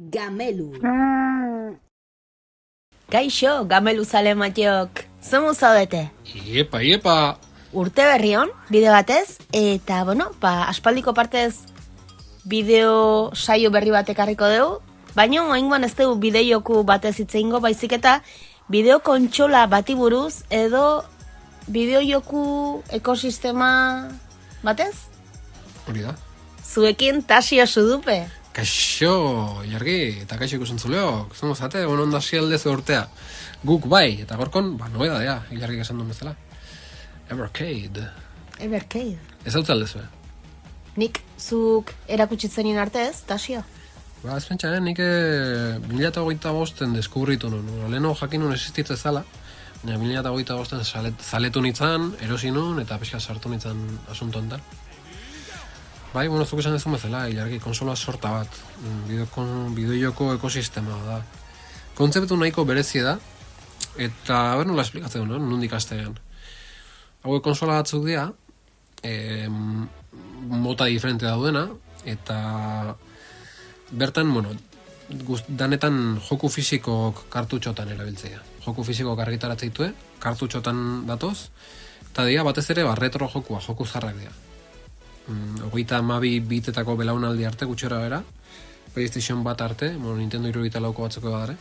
Gamelu. Kaixo, gamelu zale Mateok. Zomu zaudete? Iepa. Urte berri hon, bide batez, eta, aspaldiko partez bideo saio berri bat ekarriko dugu, baina oingoan ez dugu bideoku batez hitz egingo, baizik eta bideo kontsola bati buruz edo bideojoku ekosistema batez? Hori da. Zuekin Tasio Sudupe. Kaixo, Jargi, eta kaixo ikusen zuleok. Zongo zate, ondasi aldezu urtea. Guk bai, eta gorkon, noedadea, Jargi esan duen bezala. Evercade. Ez hau aldezu, Nik zuk erakutsi zenien arte ez, Tasio? Ez pentsaren, nik 2025 deskubritu nun. Leheno jakin nun existitze zala, baina 2025 zaletu nintzen, erosi nun, eta pixka sartu nintzen asunto enten. Bai, zuk esan dezun bezala, Jargi, konsola sorta bat, bideojoko ekosistema da. Kontzeptu nahiko berezi da, eta nola esplikatzen duen, nondik astean. Hauek konsola batzuk dira, mota diferente daudena, eta bertan, danetan joku fisikok kartutxotan erabiltzea. Joku fisikok argitaratzea kartutxotan datoz, eta dira batez ere retro jokua, joku zarrak dira. 32 bitetako belaunaldi arte gutxora bera, PlayStation bat arte, Nintendo 64 batzeko badare.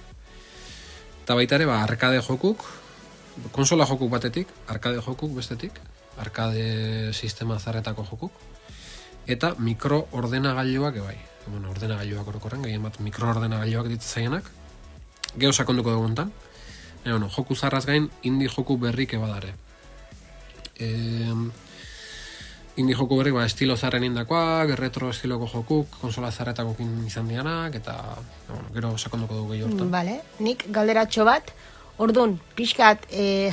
Eta baita ere, arkade jokuk, konsola jokuk batetik, arkade jokuk bestetik, arkade sistema zarretako jokuk, eta mikroordenagailuak ebai. Ordenagailuak orokorren, gehien bat mikroordenagailuak ditzaienak, geho sakonduko duguntan. Joku zarraz gain, indie joku berrik ebadare. Indie joku berrik, estilo zarren indakoak, retro estiloko jokuk, konsola zarretakokin izan dianak, eta gero sakonduko dugu gehi hortan. Bale, nik galderatxo bat, orduan, pixkat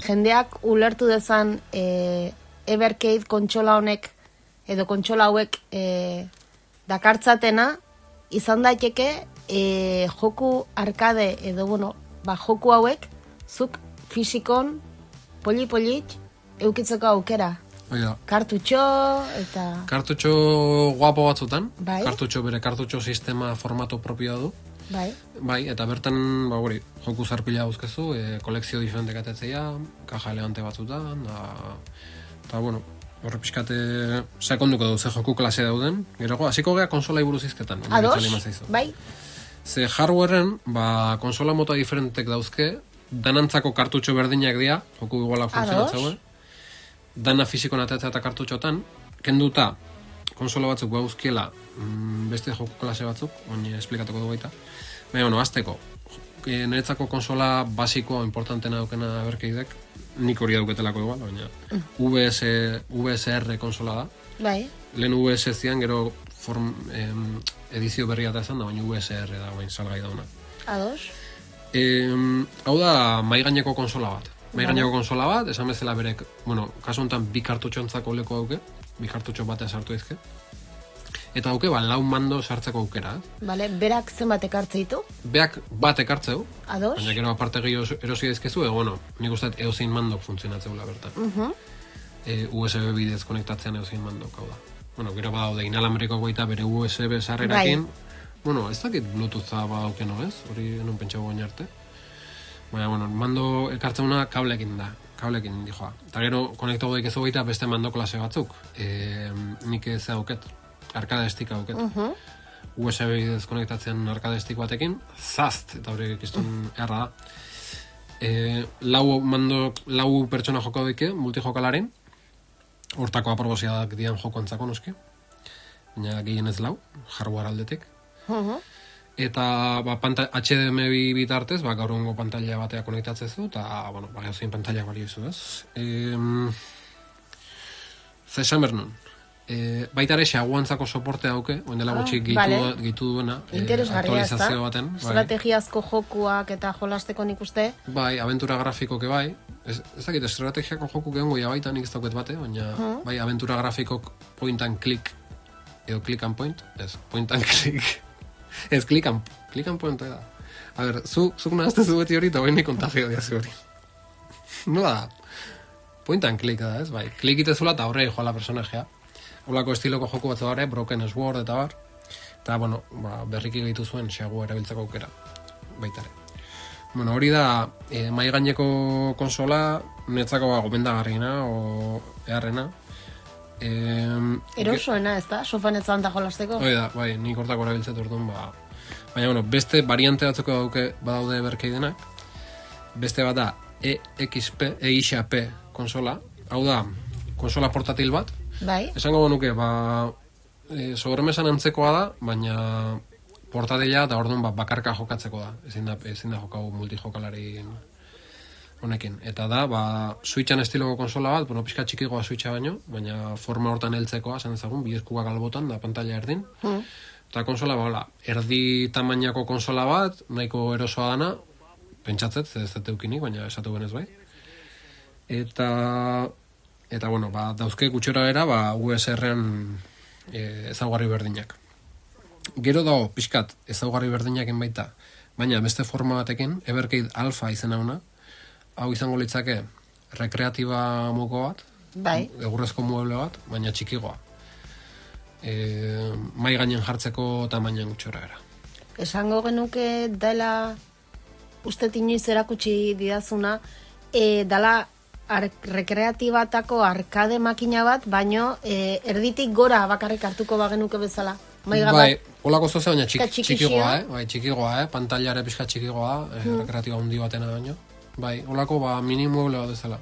jendeak ulertu dezan Evercade kontsola honek, edo kontsola hauek dakartzatena, izan daiteke joku arkade, edo joku hauek, zuk fisikon, poli-polit, eukitzeko aukera. Oida. Kartutxo, eta... Kartutxo guapo batzutan, bai. Bere kartutxo sistema formato propioa du. Bai, eta bertan, joku zarpila dauzkezu, kolekzio diferente katetzea, kaja elegante batzutan, eta horre pixkate sakonduko dut ze joku klase dauden. Gero, hasiko gea konsola buruz izketan. Ados, bai. Ze hardwaren, konsola mota diferentek dauzke, danantzako kartutxo berdinak dira, joku igualak funtzionatzaue. Dana fiziko nateatzea eta kartutxotan, kenduta konsola batzuk bauzkiela beste joku klase batzuk, esplikatuko dugu baita. Baina, azteko, niretzako konsola basikoa importantena daukena Evercadeek, nik hori dauketelako igual, baina VSR konsola da. Bai. Lehen VS zian, gero edizio berria da ezan da, baina VSR da, salgai dauna. Ados. Hau da, maigaineko konsola bat. Maigaineko konsola bat, esan bezala berek, kasu honetan bi kartutxontzako leko dauke, bi kartutxo batean sartu ezke. Eta dauke, lau mando sartzeko aukera. Bale, berak zenbat ekartze ditu? Beak bat ekartzeu. Ados. Baina gero aparte gehiago erosi dezkezu, nik usteet eozein mandok funtzionatzeula bertan. USB bidez konektatzean eozein mandok, hau da. Gero badaude inalambriko goita bere USB sarrerakin. Ez dakit Bluetootha badaukeno ez, hori non pentsago gain arte. Baina, mando ekartzeuna kablekin da, kablekin dijoa. Eta gero, konektago daik ez goita beste mando klase batzuk. Nik ez dauket, arkade stick dauket. USB bidez konektatzen arkade stick batekin, zazt, eta hori ikiztun erra da. Lau pertsona joko daike, multijokalaren, hortako aproboziadak dian joko antzako noski. Baina gehien ez lau, hardware aldetik. Eta HDMI bitartez, gaur egungo pantalla batea konektatzezu, eta, zein pantalla balio izu, ez? Zesan bernun. Baita ere, xaguantzako soporte dauke, oindela gutxi gitu duena, aktualizazio baten. Estrategiazko jokuak eta jolasteko nik uste? Bai, aventura grafikoke bai. Ez dakit, estrategiako joku gehango baita nik ez dauket bate, baina bai, aventura grafikok point and click, edo click and point, ez, point and click. Ez, click and point da. A ber, zuk nahaztezu beti hori eta baina kontagio diazi hori. Nola da? Point and click da, ez? Bai, klik itezula eta horre joa la personajea. Olako estiloko joku batzu gara, Broken Sword eta bar. Eta, bueno, berriki gehitu zuen xagu erabiltzeko aukera, baita ere. Bueno, hori da, mai gaineko konsola, netzako gomendagarriena, o eharrena. Erosoena, ez da? Sofan ez zanta jolasteko? Hori da, bai, nik hortako erabiltzet orduan, baina, bueno, beste variante batzuk badaude berkeidenak. Beste bat da, EXP konsola. Hau da, konsola portatil bat. Bai. Esango nuke, sobremesan antzekoa da, baina portatila eta orduan bakarka jokatzeko da. Ezin da jokau multijokalari honekin. Eta da, Switchan estiloko konsola bat, bueno, pixka txikigoa Switcha baino, baina forma hortan heltzekoa, esan ezagun, bidezkugak albotan, da pantalla erdin. Eta konsola, erdi tamainako konsola bat, nahiko erosoa dana, pentsatzet, ez dut eukinik, baina esatu benez bai. Eta bueno, dauzke gutxora era, USR-en ezaugarri berdinak. Gero dago, pixkat, ezaugarri berdinak baita, baina beste forma batekin, Evercade Alpha izena hona, hau izango litzake rekreatiba muko bat, bai. Egurrezko mueble bat, baina txikigoa. Mai gainen jartzeko tamainan gutxora era. Esango genuke dela, uste inoiz erakutsi didazuna, dala rekreatibatako arkade makina bat, baino erditik gora bakarrik hartuko bagenuke bezala. Bai, holako zoze, baina txikigoa, bai, txikigoa, pantailara pixka txikigoa, rekreatiba handi batena baino. Bai, holako minimueble bat bezala.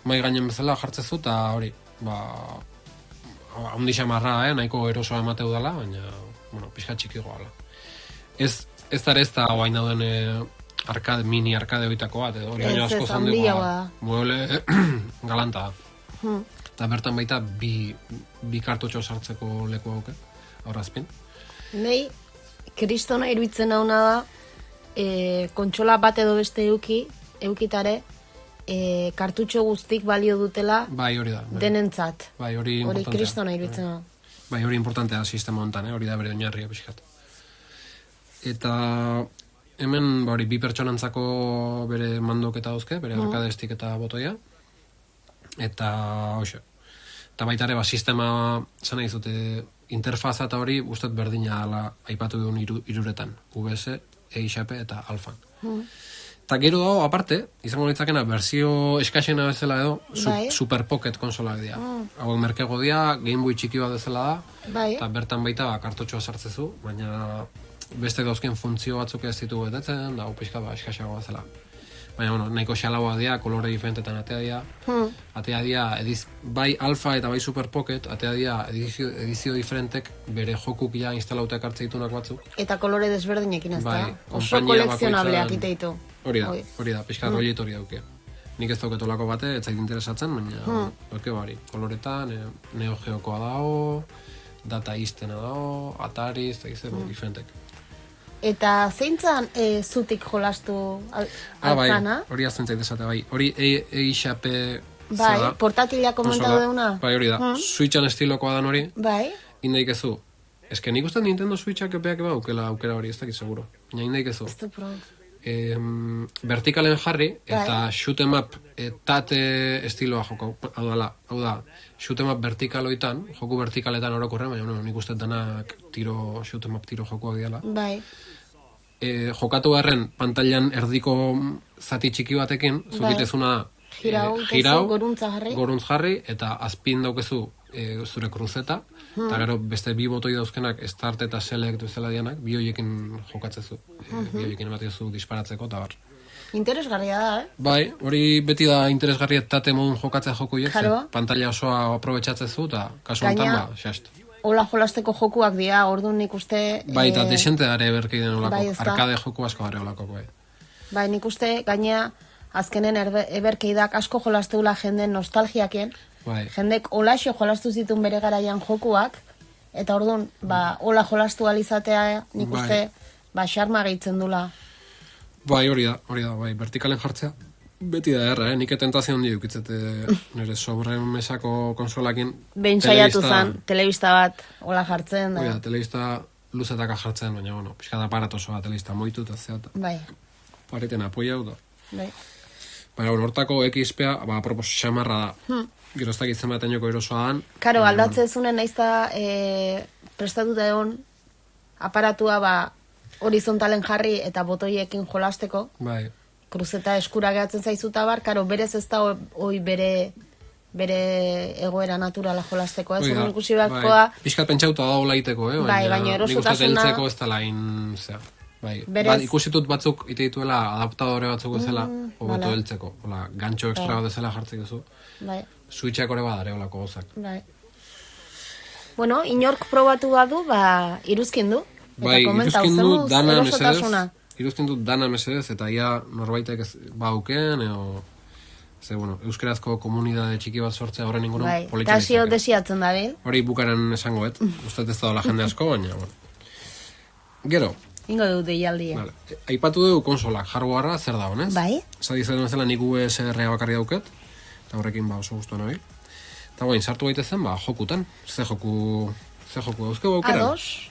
Mai gainen bezala jartzezu, eta hori, handi xamarra, nahiko erosoa emateu dela, baina, bueno, pixka txikigoa. Ez da guain dauden mini arkade hoitako bat, edo hori baino asko zondegoa, mueble galanta da. Eta bertan baita bi kartutxo sartzeko leku hauke, aurazpin. Nei, kristona iruditzen hauna da, kontsola bat edo beste eukitare, kartutxo guztik balio dutela hori da, denentzat. Hori kristona iruditzen da. Hori importantea sistema honetan, hori da bere oinarria pixkat. Eta hemen bi pertsonantzako bere mandoketa dauzke, bere arkadestik eta botoia. Eta baita ere sistema zan nahi zute interfaza eta hori guztet berdina aipatu duen iruretan, VS, EXP eta Alphan. Eta gero dago, aparte, izango litzakena berzio eskaxena bezala edo, Super Pocket konsolak dira. Hau merkego dira, Game Boy txiki bat bezala da, eta bertan baita kartotxoa sartzezu, baina beste dauzken funtzio batzuk ez ditugu betetzen, da pixka eskaxagoa zela. Baina, bueno, nahiko xalagoa dira, kolore diferentetan atea dira, bai Alpha eta bai Super Pocket, atea dira edizio diferentek bere jokuk ja instalauteak hartze ditunak batzuk. Eta kolore desberdinekin ez da? Oso kolekzionableak ite ditu. Hori da, pixka rolit hori dauke. Nik ez dauketolako bate, ez zait interesatzen, baina dauke bari. Koloretan, Neo Geokoa dago, Data Eastena dago, Atari, ez da diferentek. Eta zeintzan zutik jolastu altzana? Hori azten zait esate, bai. Hori EXP bai, portatilak komentatu deuna? Bai, hori da. Switchan estilokoa dan hori. Bai. Indaik ezu. Ez que nik uste Nintendo Switchak epeak aukera hori, ez dakit seguro. Baina indaik ezu. Ez du proba. Vertikalen jarri, eta shoot em up tate estiloa joko. Hau da, shoot em up vertikaloitan, joku vertikaletan orokorren, baina nik uste denak shoot em up tiro jokuak diala. Bai. Jokatu garren pantailan erdiko zati txiki batekin, zukitezuna girau, goruntz jarri, eta azpin daukezu zure kruzeta, eta gero beste bi botoi dauzkenak start eta select bezala dianak, bi hoiekin jokatzezu, bi hoiekin ematezu disparatzeko, eta bar. Interesgarria da, Bai, hori beti da interesgarria tate modun jokatzea jokuiek, pantalla osoa aprobetxatzezu, eta kasu honetan, xast. Hola jolasteko jokuak dira, orduan nik uste... Bai, eta desente dara eberkeiden olako, arkade joku asko dara olako, bai. Bai, nik uste gainea azkenen eberkeidak asko jolasteula jenden nostalgiakien, jendek holaxo jolastu zituen bere garaian jokuak, eta orduan, hola jolastu alizatea nik uste, xarma gehitzen dula. Bai, hori da, bai, vertikalen jartzea. Beti da erra, nik tentazio handi dukitzete nire sobremesako konsolakin. Behin saiatu zen, telebista bat hola jartzen. Oida, telebista luzetaka jartzen, baina, bueno, pixkada aparatosoa telebista moitu eta zeata. Bai. Pareten apoia da. Bai. Baina, hortako XP-a, apropos xamarra da. Geroztak izan batean joko erosoa dan. Karo, aldatze zunen naizta prestatuta egon aparatua horizontalen jarri eta botoiekin jolasteko, Bai. kruzeta eskura gehatzen zaizuta bar, karo, berez ez da hoi bere egoera naturala jolasteko, ez? Hori ikusi beharkoa. Piskat pentsauta da olaiteko, baina nik uste heltzeko ez da lain, ikusitut batzuk ite dituela adaptadore batzuk ezela, hobeto heltzeko, gantxo ekstra bat ezela jartzik duzu. Switchak ore badare, olako gozak. Bueno, inork probatu badu, iruzkin du. Iruzkin du dana mesedez, eta ia norbaitek ez bauken, ze, euskerazko komunidade txiki bat sortzea horren inguruan politxan izan. Eta desiatzen da, bil? Hori bukaren esangoet, uste ez da jende asko, baina, Gero. Ingo dut deialdia. Aipatu dugu konsolak, hardwarea zer da honez? Bai. Zadi zer bezala nik USR-a bakarri dauket, eta horrekin oso guztuan nabil. Eta guain, sartu gaitezen, jokutan. Ze joku dauzkegu aukeran? Ados.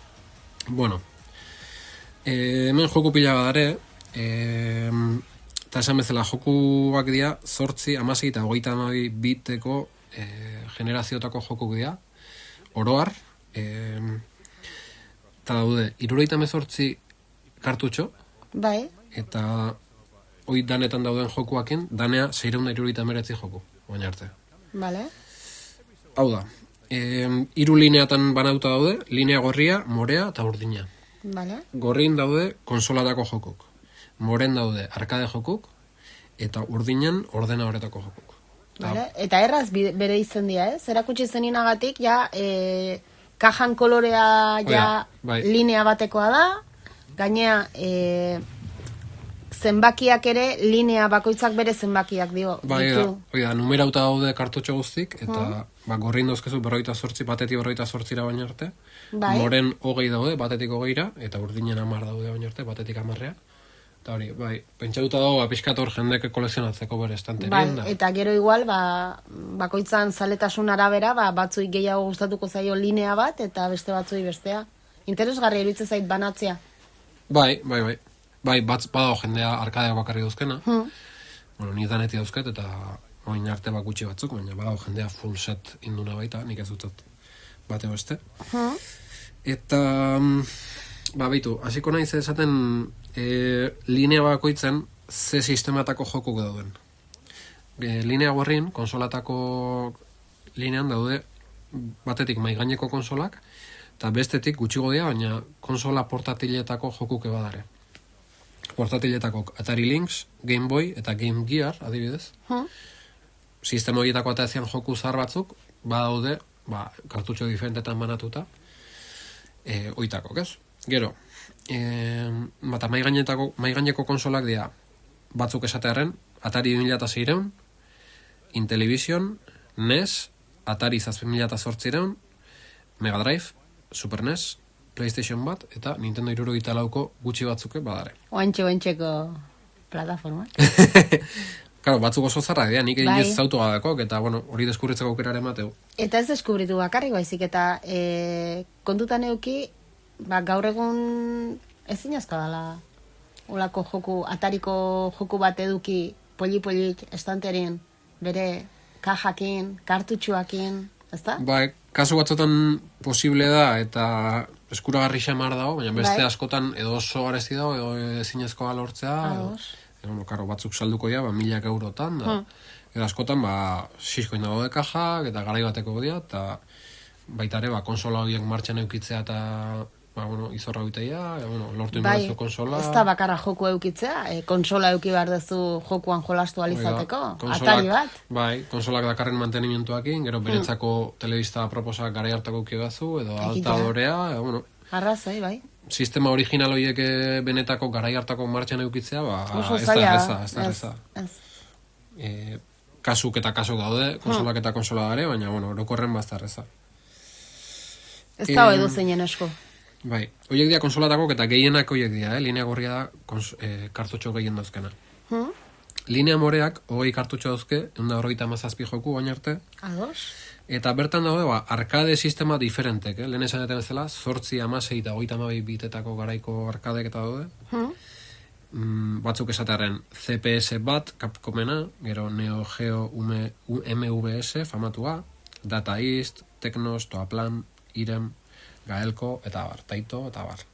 Bueno, hemen joku pila badare, eta esan bezala jokuak dira, 8, 16 eta 32 biteko generazioetako jokuk dira, oroar, eta daude, 78 kartutxo, bai. Eta hoi danetan dauden jokuakin, danea 679 joku, baina arte. Vale. Hau da, 3 lineatan banauta daude, linea gorria, morea eta urdina. Vale. Gorrin daude konsolatako jokuk, moren daude arkade jokuk, eta urdinen ordena horretako jokuk. Vale. Eta erraz bere izen dira, erakutsi zeninagatik, kajan kolorea linea batekoa da, gainea zenbakiak ere linea bakoitzak bere zenbakiak dio. Da, numerauta daude kartutxo guztik, eta gorrin dauzkezu 48, batetik 48 baina arte, moren 20 daude, batetik 20, eta urdinen 10 daude baina arte, batetik 10. Eta hori, pentsatuta dago, pixkat hor jendek kolekzionatzeko bere estanterien da. Eta gero igual, bakoitzan zaletasun arabera, batzuik gehiago gustatuko zaio linea bat, eta beste batzui bestea. Interesgarri iruditzen zait banatzea. Bai, badago jendea arkadeak bakarri dauzkena. Ni daneti dauzket, eta oin arte gutxi batzuk, baina badago jendea full set induna baita, nik ez dutzat bate beste. Eta, baitu, hasiko naiz esaten linea bakoitzen ze sistematako jokuk dauden. Linea gorrin, konsolatako linean daude batetik maigaineko konsolak, eta bestetik gutxigo dira, baina konsola portatiletako jokuk badare. Portatiletako Atari Lynx, Game Boy eta Game Gear, adibidez. Sistema horietako atazian joku zahar batzuk, badaude, kartutxo diferentetan banatuta, oitakok, ez? Gero, eta maigaineko konsolak dira batzuk esatearen, Atari 2600, Intellivision, NES, Atari 7800, Mega Drive, Super NES, PlayStation bat, eta Nintendo 64ko gutxi batzuke badare. Oantxeko plataforma. Claro, batzuk oso zarra dira, nik egin ez zautu gadakok, eta hori deskubritzeko aukerare mateu. Eta ez deskubritu bakarrik baizik, eta kontutan euki, gaur egun ezin asko dala olako joku, Atariko joku bat eduki poli-polik estanterien, bere kajakin, kartutxuakin, ezta? Kasu batzotan posible da, eta eskuragarri xamar dago, baina beste askotan edo oso garesti dago, edo ezinezkoa lortzea, batzuk salduko dira, 1.000 eurotan, edo askotan, siskoin dago de kajak, eta garai bateko dira, eta baita ere, konsola horiek martxan eukitzea, eta izorra oiteia, lortu inbadezu konsola. Ez da bakarra joku eukitzea, konsola euki behar dezu jokuan jolastu alizateko, Atari bat. Konsolak dakarren mantenimientuakin, gero beretzako telebista proposak garai hartako eukidazu, edo altadorea, arrazoi, bai. Sistema original horiek benetako garai hartako martxan eukitzea, ez da erreza. Kasuk eta kasuk daude, konsolak eta konsola dare, baina, orokorren ez da erreza. Ez da edo zeinen esko. Horiek dira konsolatako eta gehienak horiek dira, linea gorria da kartutxo gehien dauzkena. Linea moreak 20 kartutxo dauzke, 157 joku baina arte. Ados. Eta bertan daude, arkade sistema diferentek, lehen esan jaten bezala, 8, 16 eta 32 bitetako garaiko arkadek eta daude. Batzuk esatearen CPS bat, Capcomena, gero Neo Geo MVS, famatua, Data East, Teknos, Toaplan, Irem, Gaelko, eta bar, Taito, eta bar.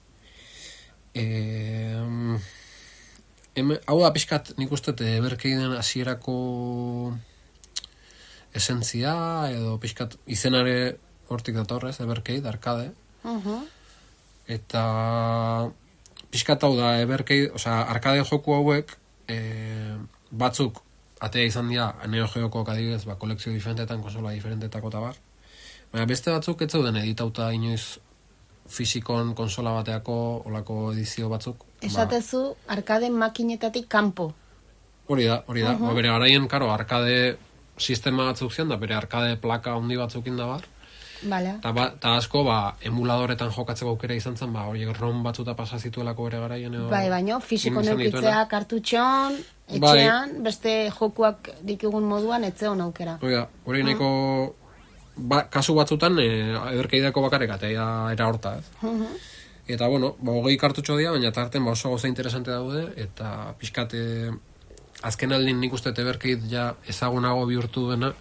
Hau da pixkat nik uste Evercaden hasierako esentzia, edo pixkat izenare hortik datorrez, Evercade, arkade. Eta pixkat hau da Evercade, osea, arkade joku hauek, batzuk atea izan dira Neo Geokok adibidez, kolekzio diferentetan, konsola diferentetako eta bar. Baina beste batzuk ez zeuden editauta inoiz fisikon konsola bateako olako edizio batzuk. Esatezu arkade makinetatik kanpo. Hori da. Bere garaien, karo, arkade sistema batzuk zian da, bere arkade plaka handi batzukin da bar. Vale. Ta asko, emuladoretan jokatzeko aukera izan zen, hori ROM batzuta pasa zituelako bere garaien edo... Baina, fisiko neukitzea kartutxon, etxean, beste jokuak ditugun moduan, etzeon aukera. Hori nahiko... kasu batzutan, Evercadeako bakarrik atea era horta, ez? Eta, 20 kartutxo dira, baina tarten oso goza interesante daude, eta pixkate azken aldin nik uste Evercade ja ezagunago bihurtu dena,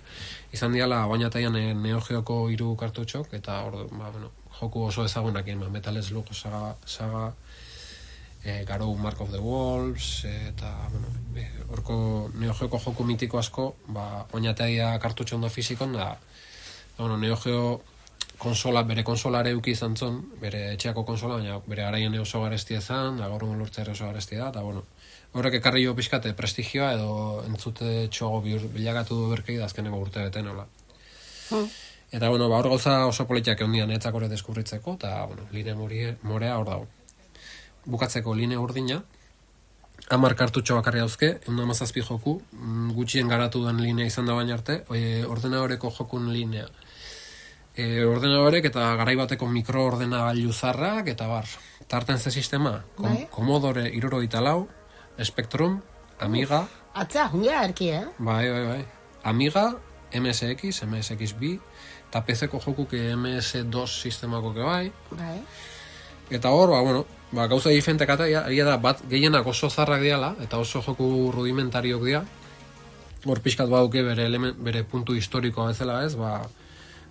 izan diala bainataian Neo Geoko 3 kartutxok, eta joku oso ezagunak Metal Slug saga, Garou Mark of the Wolves, eta horko Neo Geoko joku mitiko asko, bainataia kartutxo ondo fizikon da, Neo Geo bere konsolare euki izan zon, bere etxeako konsola, baina bere garaien oso garestia izan, da gaur lortzea oso garestia da, eta horrek ekarri jo pixkate prestigioa edo entzute txogo bilakatu du Evercade azkeneko urte bete nola. Eta hor gauza oso politiak egondian etzak hori deskubritzeko, eta linea morea hor dago. Bukatzeko linea urdina, 10 kartutxo bakarri dauzke, 117 joku, gutxien garatu den linea izan da baina arte, ordenadoreko jokun linea. Ordenadorek eta garaibateko mikroordenagailu zarrak, eta bar. Tarten ze sistema, Commodore 74, Spectrum, Amiga... Atzea, jungea erki, Bai. Amiga, MSX, MSX-B, eta PC-ko jokuk MS2 sistemako bai. Eta hor, gauza diferentek eta da, bat gehienak oso zarrak diala, eta oso joku rudimentariok dira. Hor pixkat baduke bere puntu historikoa bezala ez,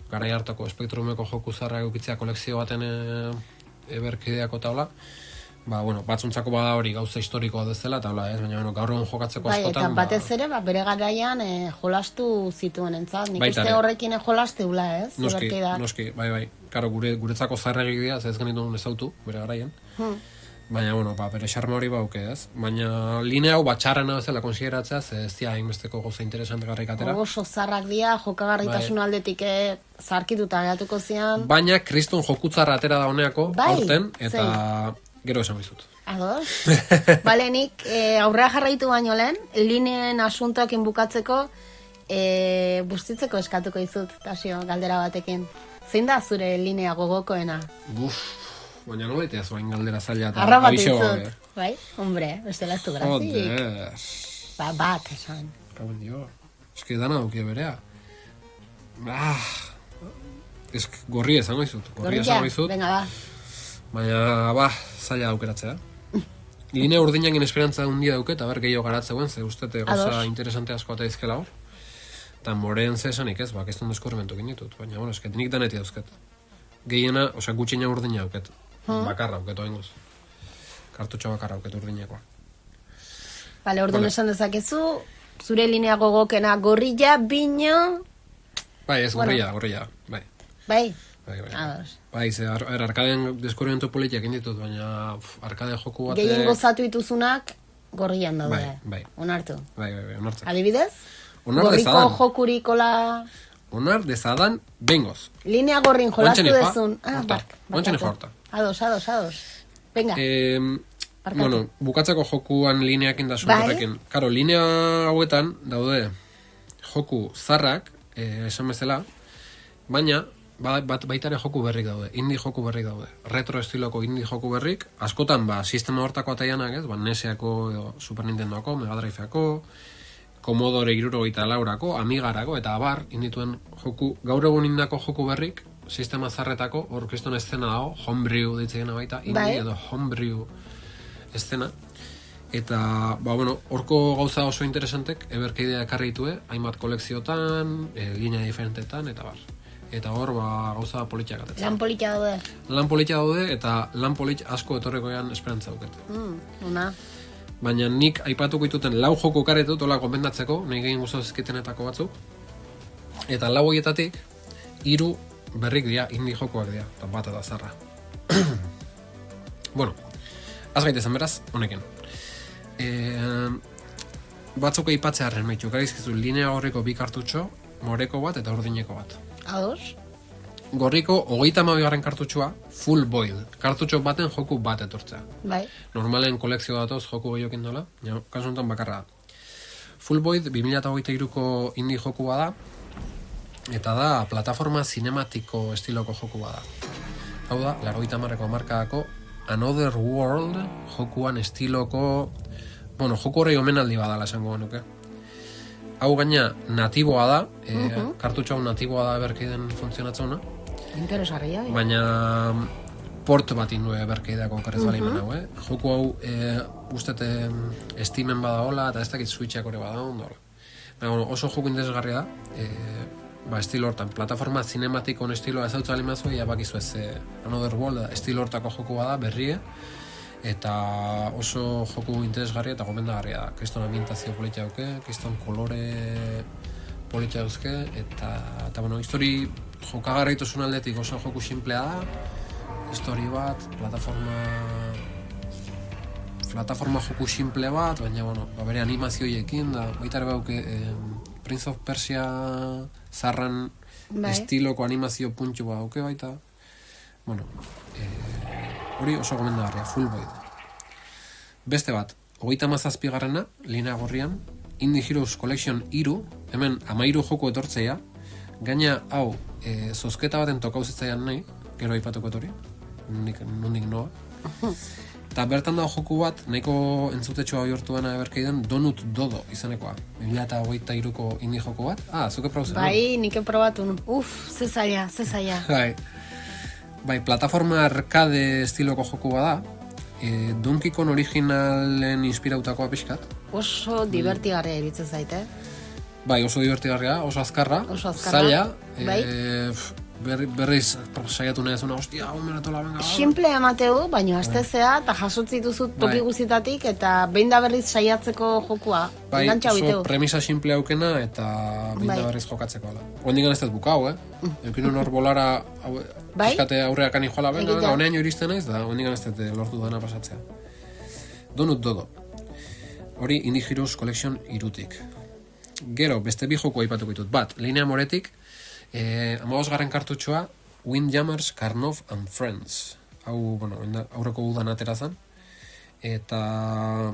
garai hartako Spektrumeko joku zarrak eukitzea kolekzio baten Evercadeako taula. Batzuntzako bada hori gauza historikoa dezela, eta ez, baina gaur egun jokatzeko askotan... Eta batez ere, bere garaian jolastu zituen entzat. Nik uste horrekin jolasteula, ez? Noski, bai. Karo, guretzako zarregik dira, ez genituen ezautu, bere garaian. Baina, bere xarma hori bauke, ez? Baina, linea hau batxarrena bezala konsideratzea, ez dira hainbesteko goza interesante garrik atera. Oso zarrak dira, jokagarritasun aldetik zarkituta gehatuko zian. Baina, kriston jokutzarra atera da honeako, aurten, eta... Gero esan bizut. Ados. Bale, nik aurrea jarraitu baino lehen, lineen asuntoekin bukatzeko bustitzeko eskatuko izut, Tasio, galdera batekin. Zein da zure linea gogokoena? Baina nola itea zoain galdera zaila eta arra bat izut. Bai, hombre, bestela ez du grazik. Joder. Bat, esan. Kauen dio. Eske dana dukia berea. Gorri esango izut. Gorria, venga, ba. Baina, zaila aukeratzea. Linea urdinak esperantza handia dauke, eta gehiago garatzeuen, ze ustete goza interesante asko eta izkela hor. Eta moreen zesanik ez, keston deskorrimentukin ditut. Baina, nik danetia dauzket. Gehiena, gutxina urdina dauket. Bakarra auketu haingoz. Kartutxo bakarra auketu urdinakoa. Bale, orduan esan dezakezu, zure linea gogokena gorrilla, bino... Bai, ez gorrilla, bai. Bai? Bai, arkaden deskubrimentu politiak inditut, baina arkade joku batek... Gehien gozatu dituzunak gorrian daude. Bai. Onartu. Bai, onartzen. Adibidez? Onar dezadan. Gorriko jokurikola... Onar dezadan, bengoz. Linea gorrin jolastu dezun. Ontsen efa horta. Ados. Venga. Bukatzeko jokuan lineakin da suntorrekin. Karo, linea hauetan daude joku zarrak, esan bezala, baina baitare joku berrik daude, indie joku berrik daude. Retro estiloko indie joku berrik, askotan sistema hortako ataianak, ez? NES-eako, Super Nintendoako, Mega Drive-ako, Commodore 64ako, Amigarako, eta abar, indituen joku, gaur egun indako joku berrik, sistema zarretako, hor kriston eszena dago, homebrew ditzegena baita, indie edo homebrew eszena. Eta, horko gauza oso interesantek, Evercadea ekarri ditue, hainbat kolekziotan, linea diferentetan, eta bar. eta hor gauza politxak atetzen. Lan politia daude. Lan politia daude eta lan polit asko etorrekoan esperantza duket. Una. Baina nik aipatuko dituten 4 joko karetut, hola gomendatzeko, nahi gehien guztatu zizkitenetako batzuk. Eta 4 horietatik, 3 berrik dira, indie jokoak dira, eta bat eta zarra. Bueno, az gaitezen beraz, honekin. Batzuk aipatzearen maitu, garizkizu linea gorriko 2 kartutxo, moreko bat eta urdineko bat. Ados? Gorriko 32. kartutxoa, full boil, kartutxo baten joku bat etortzea. Bai. Normalen kolekzio datoz joku gehiokin dola, kasu honetan bakarra da. Full Void 2023ko indie jokua da, eta da plataforma zinematiko estiloko jokua da. Hau da, 80ko markadako Another World jokuan estiloko, bueno, joku horrei omenaldi badala esango genuke. Hau gaina natiboa da, kartutxo hau natiboa da berkeiden funtzionatzena. Interesgarria. Baina port bat indue berkeideako okerrez balimen hau, Joku hau ustete Steamen badaola eta ez dakit Switchak hori bada ondola. Baina oso joku interesgarria da, estilo hortan, plataforma cinematikon estiloa ez hau txalimazu, ia bakizu ez Another World, estilo hortako joku da, berrie, eta oso joku interesgarria eta gomendagarria da. Kriston ambientazio politia duke, kriston kolore politia duzke, eta bueno, histori jokagarritasun aldetik oso joku simplea da, histori bat, plataforma joku simple bat, baina bueno, bere animazioiekin da, baita ere bauke Prince of Persia zarran estiloko animazio puntxu bat dauke baita. Bueno, hori oso gomendagarria, Full Void. Beste bat, 37. linea gorrian, Indie Heroes Collection 3, hemen 13 joku etortzea, gaina hau zozketa baten tokauzitzaian nahi, gero aipatuko etori, nondik noa. Eta bertan dago joku bat, nahiko entzutetxoa bihurtu dena eberkeiden, Donut Dodo izanekoa. 2023ko indie joku bat. Zuke probatzen? Bai, nik probatu. Ze zaila. Bai, plataforma arcade estiloko joku da, Donkey Kong originalen inspirautakoa pixkat. Oso divertigarria iritzen zaite. Bai, oso divertigarria, oso azkarra. Zaila. Berriz saiatu nahi zuna, hostia, hau meratola, venga. Simple emateu, baina astezea, eta jasotzi duzu toki guztietatik, eta behin da berriz saiatzeko jokua. Bai, oso premisa simple aukena, eta behin da berriz jokatzeko. Hondik ez dut bukau, Eukinen hor bolara, piskate aurreak ani joala, venga, honean jo iristen naiz, da hondik ez dut lortu dana pasatzea. Donut Dodo. Hori Indie Heroes Collection 3tik. Gero, beste 2 joku aipatuko ditut. Bat, linea moretik, 15. kartutxoa, Windjammers, Karnov and Friends. Hau, bueno, aurreko udan atera zen. Eta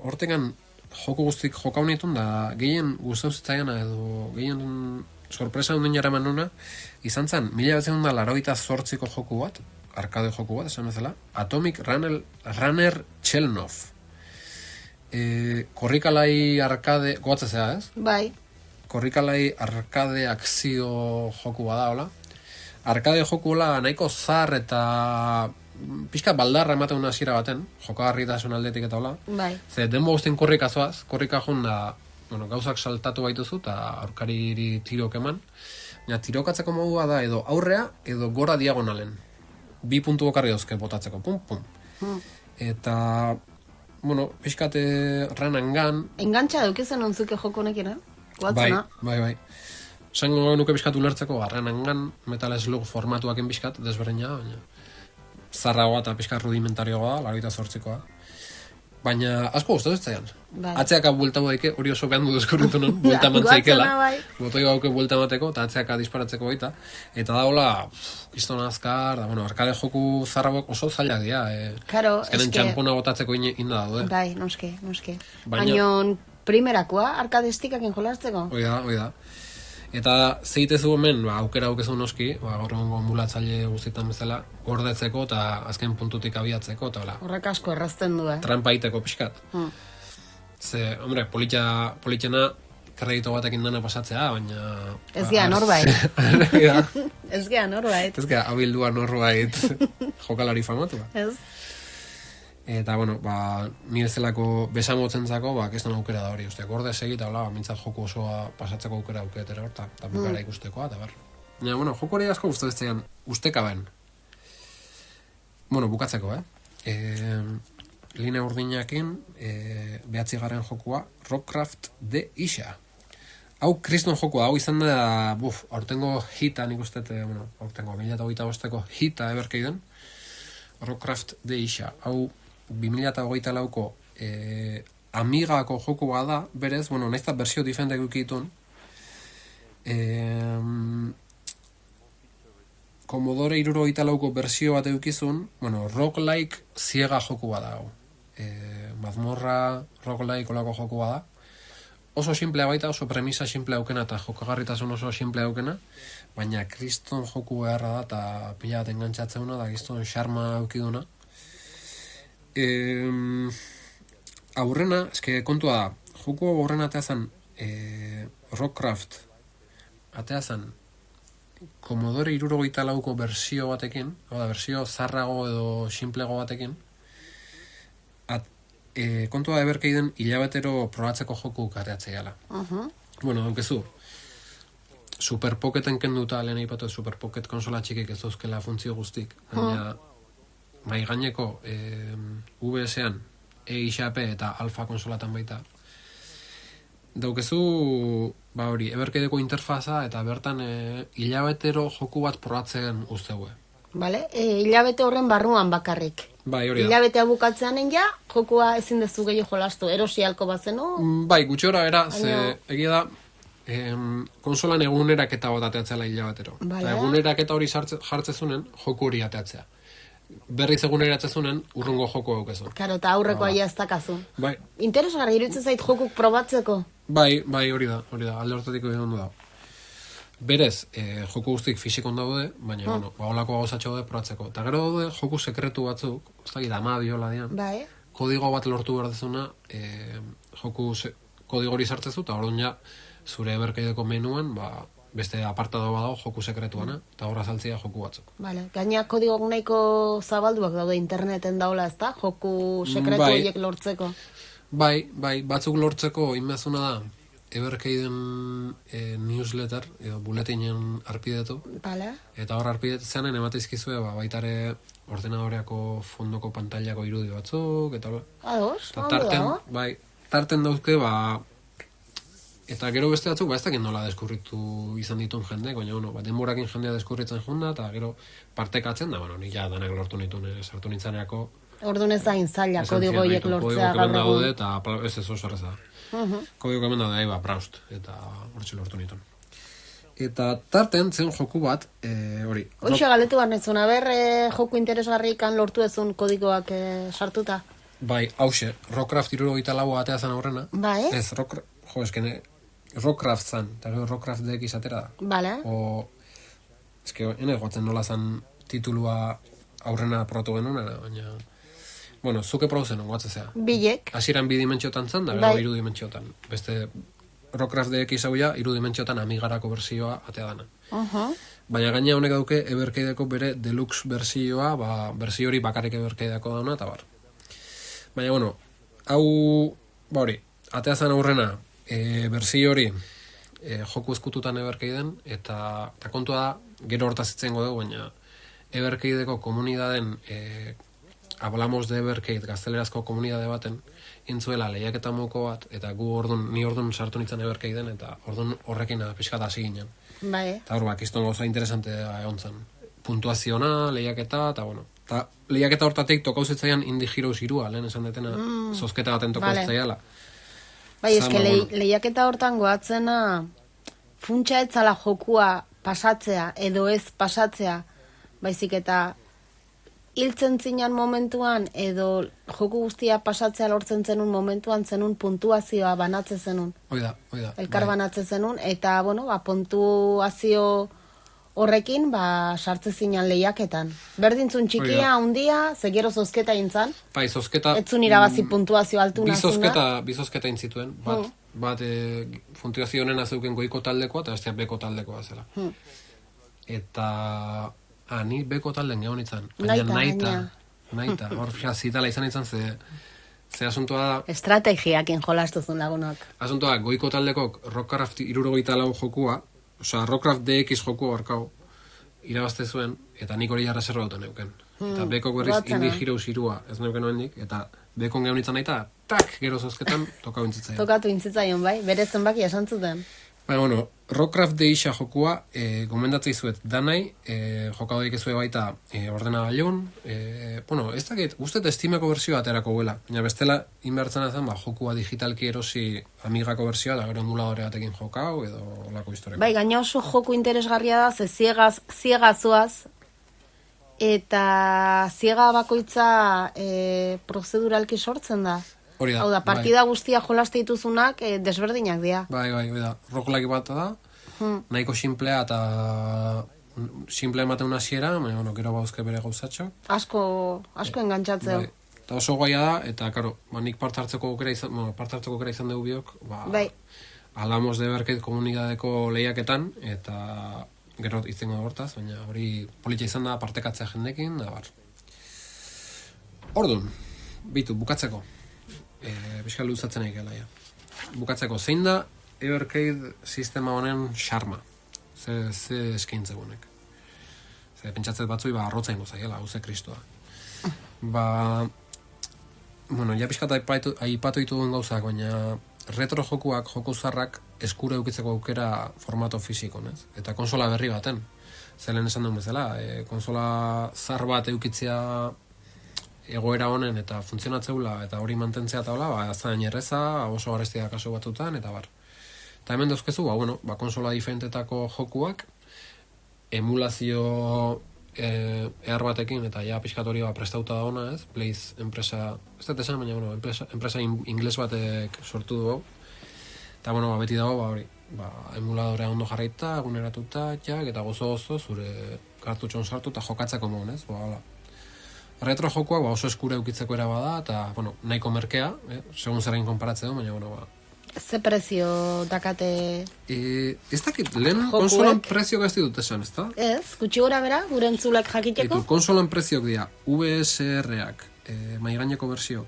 hortegan joku guztik jokaunitun da gehien guztau zitzaiana edo gehien sorpresa hundin jaraman nuna, izan zen 1988ko joku bat, arkade joku bat, esan bezala, Atomic Runner Chelnov. Korrikalai arkade, gogatzea ez? Bai. Korrikalai arkade akzio joku bada, hola. Arkade joku hola nahiko zar eta pixka baldarra ematen una hasiera baten, jokagarritasun aldetik eta hola. Bai. Ze denbo guztien korrika zoaz, korrika joan da, bueno, gauzak saltatu baituzu eta aurkariri tirok eman. Ja, tirokatzeko modua da edo aurrea edo gora diagonalen. 2 puntu bokarri dauzke botatzeko, pum, pum. Eta, bueno, pixkate ranangan. Engantxa daukezen ontzuke joko honekin, Bai. Zango nuke pixkat ulertzeko, ranangan Metal Slug formatuaken pixkat, desberdina, baina zarragoa eta pixkat rudimentarioa da, 28koa. Baina asko guztatu ez zaian. Atzeaka buelta daike, hori oso behandu deskurritu non, buelta mantzaikela. Botoi gauke buelta mateko, eta atzeaka disparatzeko baita. Eta da hola, kriston azkar, da, bueno, arkade joku zarrabok oso zailak dira. Claro, ezkenen txampona botatzeko inda daude. Bai, noske. Baina primerakoa, arkade estikaken jolazteko? Hoi da. Eta zeitezu hemen, aukera aukezu noski, gaur egongo mulatzaile guztietan bezala, gordetzeko eta azken puntutik abiatzeko, eta hola. Horrek asko errazten du, Trampa iteko pixkat. Ze, hombre, politxena kredito batekin dana pasatzea, baina... Ez gea norbait. Ez gea norbait. Ez gea abildua norbait jokalari famatu. Ez. Eta, bueno, ni bezalako besamotzentzako, keston aukera da hori, uste, gorde segita, mintzat joku osoa pasatzeko aukera auketera hor, eta bukara ikustekoa, eta bar. Ja, bueno, joku hori asko guztetzean, ustekaben. Bueno, bukatzeko, linea urdinakin, 9. jokua, Rockcraft de Isha. Hau kriston jokua, hau izan da, aurtengo hita, nik uste, aurtengo 2025ko hita eberkeiden, Rockcraft de Isha. Hau 2024ko Amigako jokua da, berez, nahiz da bersio diferentek dukitun, Commodore 64ko bersio bat edukizun, roguelike ziega jokua da, hau. Mazmorra, roguelike olako jokua da. Oso simplea baita, oso premisa simplea aukena eta jokagarritasun oso simplea aukena, baina kriston joku beharra da eta pila bat engantxatzeuna da kriston xarma aukiduna. Aurrena, eske kontua da, joku aurrena ateazan Rockcraft ateazan Commodore 64ko bersio batekin, bersio zarrago edo simplego batekin, kontua eberkeiden hilabetero probatzeko joku kateatzea. Donkezu, Super Pocketen kenduta, lehen aipatu Super Pocket konsola txikik ez dauzkela funtzio guztik, baina mai gaineko VS-an eXP eta Alpha konsolatan baita. Daukezu, hori, eberkeideko interfaza eta bertan hilabetero joku bat probatzen ustegue. Vale, hilabete horren barruan bakarrik. Bai, hori da. Hilabetea bukatzeanen ja, jokua ezin dezu gehiago jolastu, erosi halko bazenu? Bai, gutxora era, egia da, konsolan eguneraketa bat ateatzela hilabetero. Eta eguneraketa hori jartzezunen, joku hori ateatzea. Berriz eguneratzezunen, urrungo joko aukezun. Karo, eta aurreko aia ez dakazun. Bai. Interesgarri iruditzen zait jokuk probatzeko? Bai, hori da, alde hortatik egin ondo da. Berez, joku guztik fizikon daude, baina, olako gauzatxo daude probatzeko. Eta gero daude, joku sekretu batzuk, ez da, ama biola dian, kodigo bat lortu behar dezuna, joku kodigo hori sartzezu, eta orduan ja, zure eberkeideko menuan, beste apartado badago joku sekretuana, eta horra saltzia joku batzuk. Gaina kodigok nahiko zabalduak daude interneten daula, ez da? Joku sekretu horiek lortzeko. Bai, batzuk lortzeko inmezuna da, eberkeiden newsletter, edo buletinen arpidetu. Eta hor arpidetzeanen emateizkizue, baitare ordenadoreako fondoko pantailako irudi batzuk, eta ados, ondo da. Tarten dauzke, eta gero beste batzuk, ez dakit nola deskurritu izan ditun jende, baina, denborakin jendea deskurritzen junda, eta gero partekatzen da, nik ja danak lortu nituen, sartu nintzaneako. Orduan ez da inzaila, kodigo horiek lortzea gaur egun. Eta ez oso erreza. Kodigo hemen daude, braust, eta hortxe lortu nituen. Eta tarten zen joku bat, hori. Hoxe galetu behar nezun, joku interesgarrikan lortu ezun kodigoak sartuta? Bai, hauxe, Rockcraft 64 ateazan aurrena. Bai. Ez, Rockcraft zan, eta Rockcraft DX atera da. Bale. Hene gotzen nola zan titulua aurrena probatu genuen, baina... Bueno, zuke prozen ongoatzea. Bilek. Hasieran 2 dimentsiotan zan, da gero 3 dimentsiotan. Beste Rockcraft DX hauia 3 dimentsiotan Amigarako bersioa atea dana. Baina gaina honek dauke eberkeideko bere deluxe bersioa, bersio hori bakarrik eberkeideko dauna, eta bar. Baina, bueno, hau, hori, atea zan aurrena, bersio hori joku ezkututan eberkeiden, eta kontua da, gero hortaz itzengo dugu, baina eberkeideko komunidaden hablamos de Evercade gaztelerazko komunidade baten intzuela lehiaketa moko bat, eta ni orduan sartu nintzen Evercaden, eta orduan horrekin pixka da hasi ginen. Bai. Eta hor, kiston gauza interesantea egon zen. Puntuaziona, lehiaketa, eta bueno. Eta lehiaketa hortatik tokauzitzaian Indie Heroes 3, lehen esan detena, zozketa baten tokauzitzaiala. Bai, eske lehiaketa hortan goatzena funtsa etzala jokua pasatzea, edo ez pasatzea, baizik eta hiltzen zinan momentuan, edo joku guztia pasatzea lortzen zenun momentuan zenun puntuazioa banatze zenun. Oida. Elkar banatze zenun, eta, puntuazio horrekin, sartze zinan lehiaketan. Berdintzun txikia, handia, zegero zozketa intzan. Bai, zozketa... Etzun irabazi puntuazio altu nazuna. Bi zozketa intzituen. Bat puntuazio honen azeuken goiko taldekoa, eta bestia beko taldekoa zela. Eta... ni beko talden gehon itzan. Naita. nahi, eta hor zitala izan ze asuntoa da, Estrategiakin jolastuzun lagunok. asuntoa goiko taldekok Rockcraft 74 jokua, osea Rockcraft DX jokua barkau, irabazte zuen, eta nik hori jarra zerrotan neuken. Eta bekok berriz Indie Heroes 3 ez neuken oendik, eta bekon gehan nintzen nahi, eta tak, gero zozketan, tokatu intzitzaion. Tokatu intzitzaion, bai, bere zenbaki esan zuten. Baina, bueno, Rockcraft DX jokua, gomendatzei zuet danai, jokatu dikezue baita ordenagailun, bueno, ez dakit, ustez Steameko bersioa aterako guela, baina bestela inbertzen zen, jokua digitalki erosi Amigako bersioa, da gero emuladore batekin jokau, edo olako historiako. Bai, gaina oso joku interesgarria da, ze ziegazuaz, eta ziega bakoitza prozeduralki sortzen da. Hori da, Hau da, partida guztia jolaste dituzunak desberdinak dira. Bai, hori da. Roguelike bat da, nahiko simplea eta simple ematen hasiera, baina, bueno, gero bauzke bere gauzatxo. Asko engantzatzeu. Bai. Eta oso gaia da, eta, karo, nik parte hartzeko aukera izan dugu biok, bai. Alamos de Berkait komunidadeko lehiaketan, eta gero izango hortaz, baina hori politia izan da partekatzea jendekin, da bar. Orduan, bukatzeko. Bizkal luzatzen egin ja. Bukatzeko, zein da Evercade sistema honen xarma? Ze eskaintze gunek? Ze pentsatzet batzui, arrotza ingo zaiela, hauze kristoa. Bueno, ja pixkat aipatu dituen gauzak, baina retro jokuak, joko zarrak eskura eukitzeko aukera formato fizikon, ez? Eta konsola berri baten. Zelen esan duen bezala, konsola zar bat eukitzea egoera honen eta funtzionatzeula eta hori mantentzea eta hola, zain erreza, oso garestia kasu batutan, eta bar. Eta hemen dauzkezu, konsola diferentetako jokuak, emulazio ehar batekin, eta ja pixkat hori prestauta da ona, ez? Blaze enpresa, ez dut esan, baina, enpresa ingles batek sortu du, eta, beti dago, hori, emuladorea ondo jarraita, eguneratuta, eta gozo zure kartutxon sartu eta jokatzeko mogun, ez? Retro jokuak oso eskura eukitzeko era bada, eta, nahiko merkea, segun zerain konparatzen du, baina, Ze prezio dakate ez dakit, lehen konsolan preziok ez ditut esan, ez da? Ez, gutxi gora bera, gure entzulek jakiteko? Konsolan preziok dira, VSR-ak, maigaineko bersio,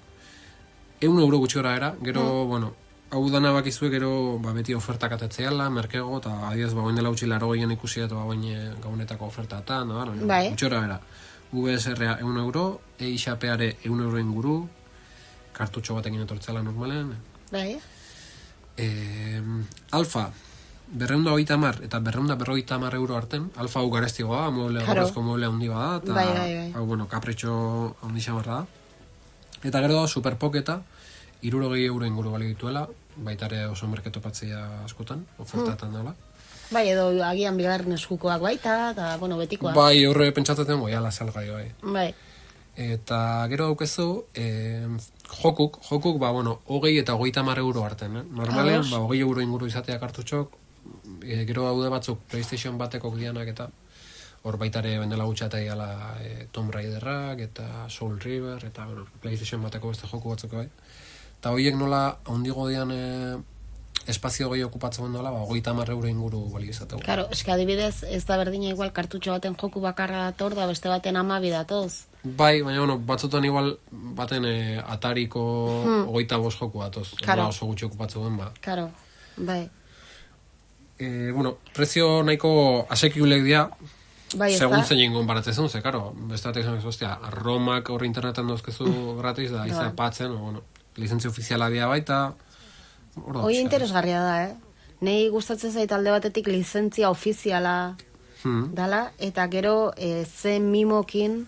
€1 gutxi gora era, gero, hau dana bakizue gero beti ofertak atetzeala, merkego, eta adiaz, bagoen dela utxi laro gehien ikusi, eta bagoen gaunetako ofertatan, gutxi gora era. VSR-a €1, EIXAP-are €1 inguru, kartutxo batekin etortzela normalen. Bai. Alfa, 250 eta 250 euro arten, alfa hau garestikoa, gorrezko mueble handi bada, eta hau, kapritxo handi xamarra da. Eta gero da, Superpoketa, €60 inguru bali dituela, baitare oso merketopatzea askotan, ofertatan daula. Bai, edo agian bigarren eskukoak baita, eta, betikoak. Bai, horre pentsatzen goiala salgai, bai. Bai. Eta gero daukezu, jokuk, 20 eta 30 euro arten, Normalean, €20 inguru izatea kartutxok, gero daude batzuk PlayStation batekok dianak eta hor baitare bendela gutxatea gala Tomb Raiderrak eta Soul River eta PlayStation bateko beste joku batzuk bai. Eta horiek nola handigo dian espazio gehi okupatzen dola, 30 euro inguru bali izategu. Claro, eske adibidez ez da berdina igual kartutxo baten joku bakarra dator da beste baten 12 datoz. Bai, baina batzutan igual baten Atariko 25 joku datoz. Claro. Oso gutxi okupatzen duen, Claro, bai. Prezio nahiko asekiulek dira, Bai, segun zein ingon baratzezun, ze, karo, beste batek izan hostia, Romak horri internetan dozkezu gratis, da, izan patzen, lizentzia ofiziala dira baita. Hoi interesgarria da, Nei gustatzen zait alde batetik lizentzia ofiziala dala, eta gero ze mimokin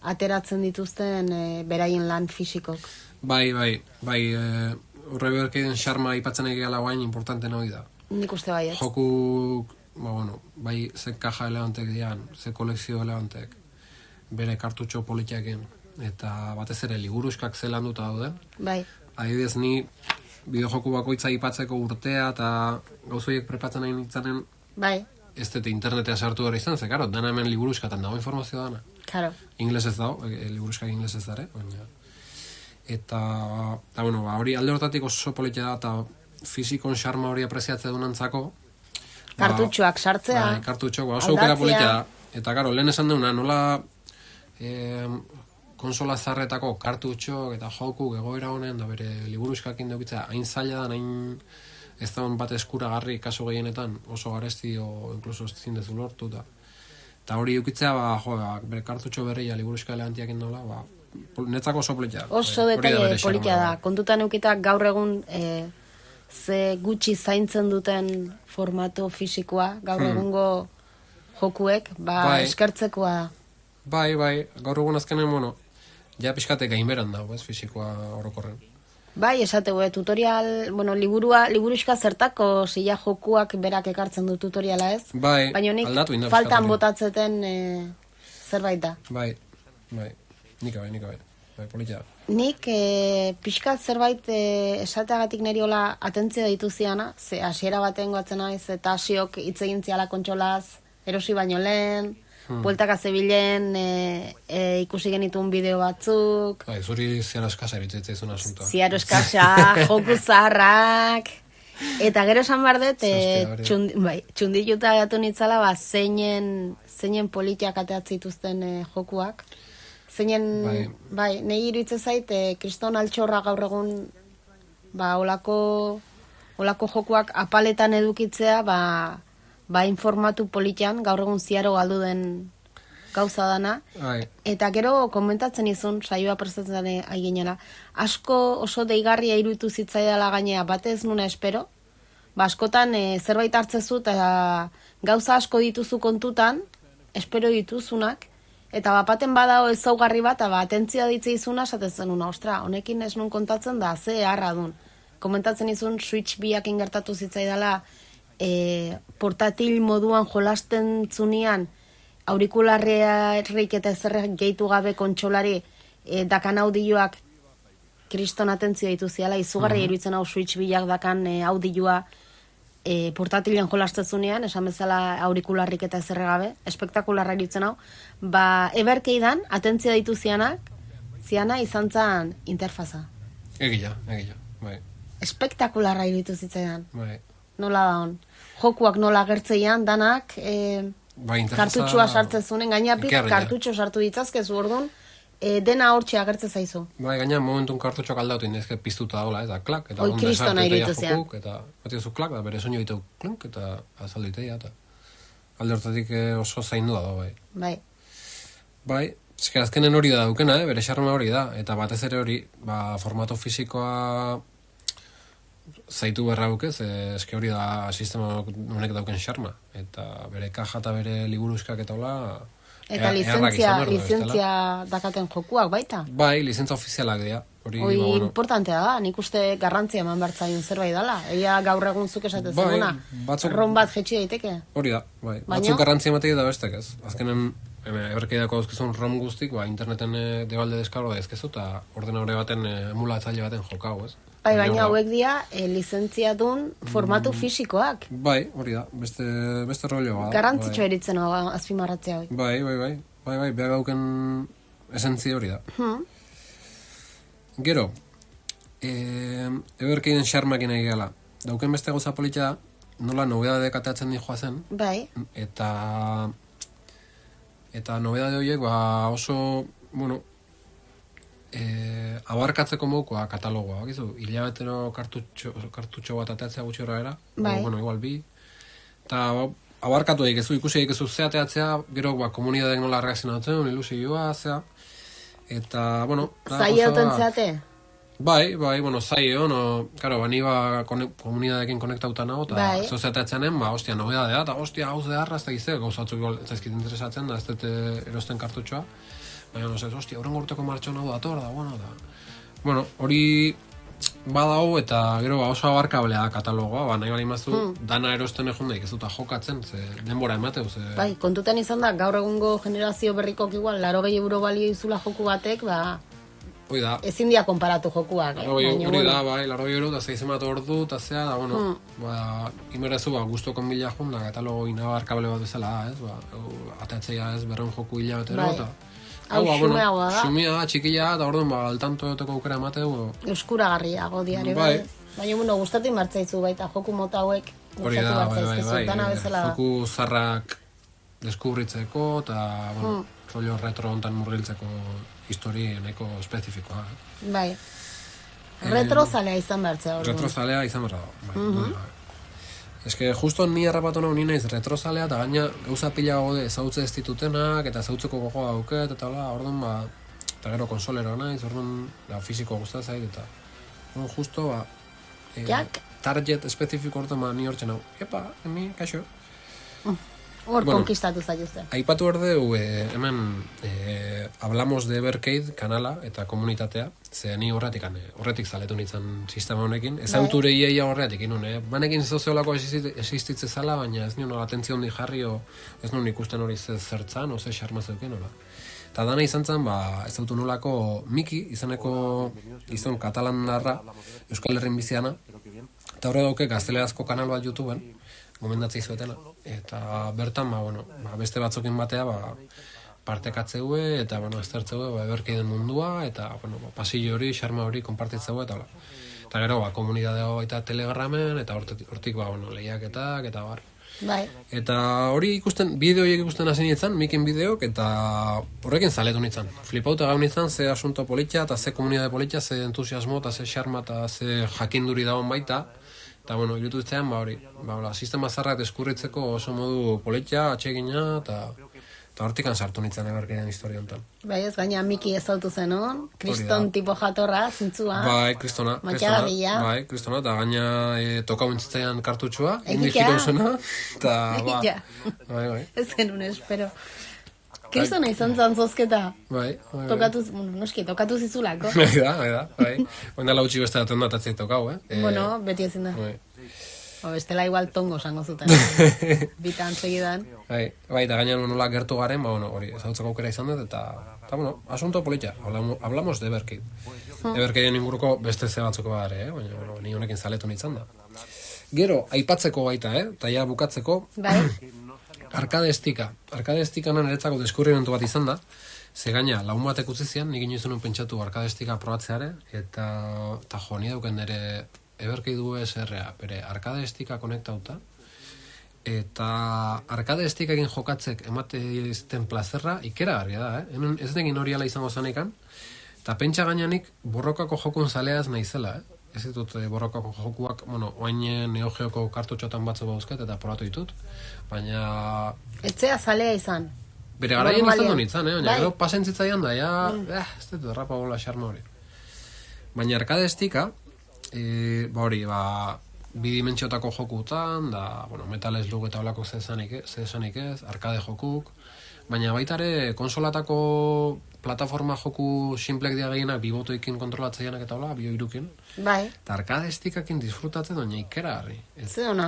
ateratzen dituzten beraien lan fisikok. Bai, horre berkeiden xarma ipatzen egala guain importanten hori da. Nik uste baiet. Jokuk, bai, ze kaja elegantek dian, ze kolekzio elegantek, bere kartutxo politiakin, eta batez ere liburuskak zelan duta daude. Bai. Adibidez, ni bideojoku bakoitza ipatzeko urtea eta gauzoiek prepatzen nahi nintzanen bai. Ez dut internetea sartu gara izan, ze, karo, dana hemen liburuskatan dago informazio dana. Claro. Ingles ez dago, liburuskak ingles ez dara, eta hori alde hortatik oso politia da, eta fizikon xarma hori apreziatze dunantzako. Kartutxoak sartzea. Bai, kartutxoak, oso aukera politia da. Eta, karo, lehen esan deuna, nola konsola zarretako kartutxo eta joku egoera honen, da bere liburuskakin dukitzea, hain zaila da, hain ez da bat eskuragarri kasu gehienetan, oso garesti o inkluso zindezu lortu, eta hori dukitzea, bere kartutxo berria liburuska elegantiak indola, netzako oso politia. Oso detaile politia da. Kontutan eukita gaur egun ze gutxi zaintzen duten formato fisikoa, gaur egungo jokuek, eskertzekoa da. Bai, gaur egun azkenen, ja pixkate gainberan dago, fisikoa orokorren. Bai, esategu, tutorial, liburuska zertako zila jokuak berak ekartzen du tutoriala ez? Bai, aldatu inda. Faltan botatzeten zerbait da. Bai, nik bai, politia. Nik pixkat zerbait esateagatik niri hola atentzio ditu ziana, ze hasiera baten goatzen naiz, eta hasiok hitz egin ziala kontsolaz, erosi baino lehen, bueltaka zebilen, ikusi genituen bideo batzuk. Bai, zuri ziaro eskasa eritzetzaizun asuntoa. Ziaro eskasa, joku zaharrak. Eta gero esan behar dut, txundiluta gatu nitzala, zeinen politiak ateatzen dituzten jokuak. Zeinen, nahi iruditzen zait, kriston altxorra gaur egun, olako jokuak apaletan edukitzea, informatu politian, gaur egun ziaro galdu den gauza dana. Eta gero komentatzen izun, saioa prestatzen aiginela, asko oso deigarria iruditu zitzaidala gainea, batez nuna espero, askotan zerbait hartzezu eta gauza asko dituzu kontutan, espero dituzunak, eta bapaten badao ezaugarri bat, atentzioa ditze izuna, esatezen una, ostra, honekin ez nun kontatzen da, ze harra dun. Komentatzen izun, Switch biak ingertatu zitzaidala, portatil moduan jolasten zunean, aurikularrik eta ezerrek gehitu gabe kontsolari, dakan audioak kriston atentzioa dituziala, izugarri iruditzen hau Switch biak dakan audioa portatilean jolasten zunean, esan bezala aurikularrik eta ezerre gabe, espektakularra iruditzen hau, eberkeidan atentzioa dituzianak, ziana izan zen interfaza. Egia, bai. Espektakularra iruditu zitzaidan. Bai. Nola da hon. Jokuak nola gertzeian, danak, kartutxoa sartzen zunen, gainapik kartutxo sartu ditzazkezu orduan, dena hortxe agertze zaizu. Bai, gaina momentun kartutxoak aldatu indezke piztuta daula, eta klak, eta onda sartu eta jokuk, eta batiozu klak, da bere soinu ditu klunk, eta azaldu itea, eta alde hortatik oso zaindua da, bai. Bai, eske azkenen hori da dukena, bere xarma hori da, eta batez ere hori, formato fisikoa zaitu berra bukez, eske hori da sistema honek dauken xarma, eta bere kaja eta bere liburuskak eta hola... Eta lizentzia dakaten jokuak baita? Bai, lizentzia ofizialak dira. Hori importantea da, nik uste garrantzia eman bertzaiun zerbait dala. Egia gaur egun zuk esatez zeguna, ron bat jetxi daiteke. Hori da, bai. Batzuk garrantzia ematek da bestek ez. Azkenen, eberkeidako dauzkezun rom guztik, interneten debalde deskargo da ezkezu, eta ordenadore baten emulatzaile baten jokau, ez? Bai, baina hauek dira lizentzia dun formatu fisikoak. Bai, hori da, beste rolloa. Garrantzitxo eritzen hau azpimarratzea hori. Bai, behar gauken esentzia hori da. Gero, eberkeiden xarmakin egin gala. Dauken beste gauza politia da, nola nobedade kateatzen di joazen. Bai. Eta nobedade horiek oso, abarkatzeko modukoa katalogoa, bakizu, hilabetero kartutxo bat ateatzea gutxi horra era, igual bi, eta abarkatu egikezu, ikusi egikezu zeateatzea, gero komunitateak nola reakzionatzen, ilusioa, zea, eta, zai euten zeate? Bai, zai egon, karo, bani komunitateekin konektauta nago, eta zeateatzenen, ostia, nobedadea, eta ostia, hauz de harra, ez da gizte, gauzatzuk zaizkit interesatzen, da ez dut erosten kartutxoa, baina, ostia, horren gorteko martxon hau dator, da, hori badau, eta gero oso abarkablea da katalogoa, nahi bali maztu, dana erosten egon daik ez dut jokatzen, denbora emateu, Bai, kontutan izan da, gaur egungo generazio berrikok igual, 80 euro balio izula joku batek, ezin dia konparatu jokuak. Hori da, 80 euro, eta 6 emat ordu, eta zea, da, imerezu, guztoko mila jun, da, katalogo inabarkable bat bezala, atatzea ez, berren joku hilabetero, eta hau xumea da. Xumea, txikila, eta orduan, altanto egoteko aukera emateu. Euskuragarriago diario, baina, gustatu inbartzaizu baita, joku mota hauek gustatu inbartzaizkizu, dana bezala da. Joku zarrak deskubritzeko, eta, bueno, rollo retro hontan murgiltzeko historia nahiko espezifikoa. Bai. Retrozalea izan behartzea hori. Retrozalea izan behar da, bai. Ez que justo ni harrapatu nahu ni naiz retrozalea, eta gaina gauza pila gaude ezautze ez ditutenak, eta ezautzeko gogoa dauket, eta hola, orduan, eta gero konsolero naiz, orduan, fisiko guztat zait, eta orduan justo, target espezifiko orduan, ni hortzen hau, epa, ni, kaixo. Hor konkistatu zaituzte. Aipatu erdeu, hemen hablamos de Evercade kanala eta komunitatea, ze ni horretik zaletu nintzen sistema honekin, ezauture iaia horretik inun, banekin soziolako existitze zala, baina ez nion atentzio hondi jarri, ez nun ikusten hori zertzan, oze xarma zeuken, hola. Eta dana izan zen, ez autu nolako Miki, izaneko gizon katalandarra, Euskal Herrin biziana, eta horre dauke gaztelerazko kanal bat YouTubeen, gomendatzei zuetela, eta bertan, beste batzokin batea, partekatzeue, eta, aztertzeue, Evercaden mundua, eta, pasillo hori, xarma hori, konpartitzeue, eta, eta gero, komunidadea eta Telegramen, eta hortik, lehiaketak, eta bar. Bai. Eta hori ikusten, bideoiek ikusten hasi nintzen, Mikin bideok, eta horrekin zaletu nintzen. Flipauta gau nintzen, ze asunto politxa, eta ze komunidade politxa, ze entusiasmo, eta ze xarma, eta ze jakinduri dagoen baita. Eta, irutu iztean, sistema zarrak deskurritzeko oso modu politxa, atsegina, eta hortikan sartu nintzen Evercaden historia honetan. Bai, ez gaina Miki ezautu zen hon, kriston tipo jatorra, zintzua. Bai, kristona, eta gaina tokau intzitzaian kartutxua, indik jirauzena, eta, bai. Ez genuen espero. Kristona izan zan zozketa. Bai. Tokatu zizulako. Bai. Oindala utxi beste daten datatzei tokau, Bueno, beti ezin da. Estela igual tongo zango zuten. Bitan segidan. Bai, eta gainean nola gertu garen, hori, ezautzeko aukera izan dut, eta, asunto politxa, hablamos de Evercade. Evercaden inguruko beste ze batzuko bare, baina, ni honekin zaletu nintzen da. Gero, aipatzeko baita, eta ja bukatzeko, Arkade estika. Arkade estikanan eretzako deskurrimentu bat izan da, ze gaina, lagun batek utzi zian, nik inoizun pentsatu arkade estika probatzeare, eta ni dauken nire Evercade USR-a, bere arkade estika konektauta, eta arkade estikakin jokatzek emate izten plazerra ikeragarria da, ez negin hori ala izango zanekan, eta pentsa gainenik borrokako jokun zaleaz naizela, Ez ditut borrokako jokuak, oain Neo Geoko kartutxotan batzu bauzket eta probatu ditut, baina... Etzea zalea izan. Bere garaien izan duen izan, baina gero pasentzitzaian da, ez dut errapa gola xarma hori. Baina arkade estika, bidimentsiotako jokutan, da, Metal Slug eta olako zesanik ez, arkade jokuk, baina baitare konsolatako plataforma joku simplek dia gehienak bibotoikin kontrolatzeianak eta hola, bioirukin. Bai. Eta arkade estikakin disfrutatzen doina ikeragarri. Ze ona.